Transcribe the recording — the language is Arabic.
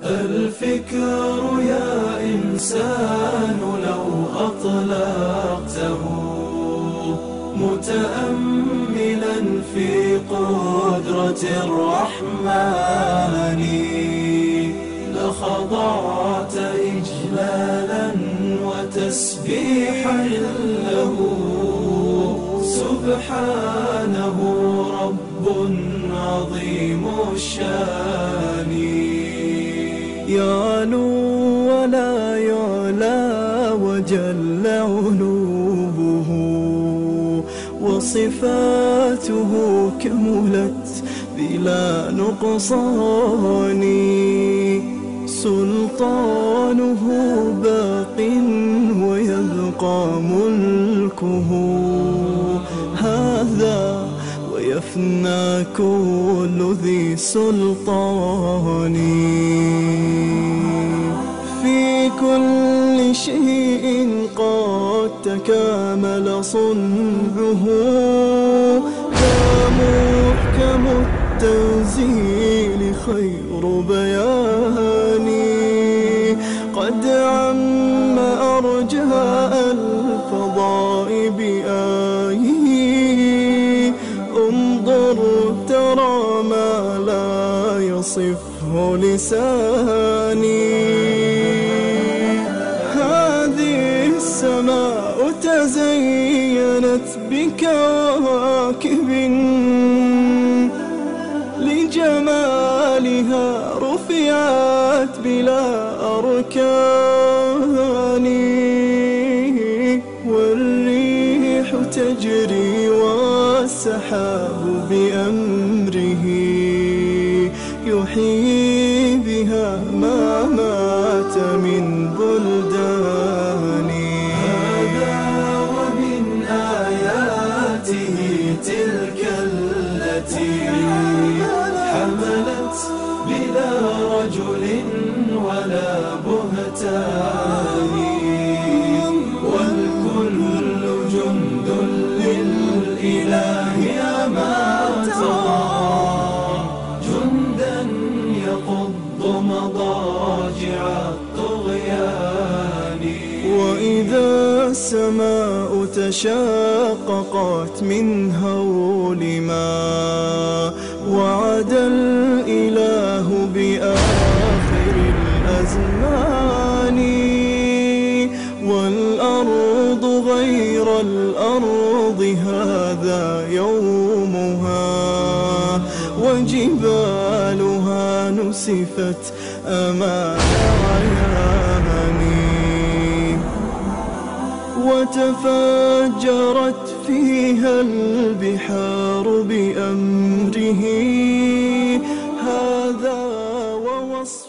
الفكر يا إنسان لو أطلقته متأملا في قدرة الرحمن لخضعت إجلالا وتسبيحا له سبحانه رب عظيم الشان يعلو ولا يعلى وجل علوه وصفاته كملت بلا نقصان سلطانه باق ويبقى ملكه هذا ويفنى كل ذي سلطان في كل شيء قد تكامل صنعه كمحكم التنزيل خير بيان قد عم أرجاء الفضاء بآيه انظر ترى ما لا يصفه لساني هذه السماء تزينت بكواكب لجمالها رفعت بلا أركان والريح تجري والسحاب بأمره يحيي بها ما مات من بلدان هذا ومن آياته تلك التي حملت بلا رجل ولا بهتان والكل جند للإله ما ترى جندا يقض مضاجع الطغيان وإذا السماء تشاققت من هول ما وعد الإله بآخر الأزمان والأرض غير الأرض هذا يومها وجبالها نسفت أمام عياني وتفجرت فيها البحار بأمره هذا ووصف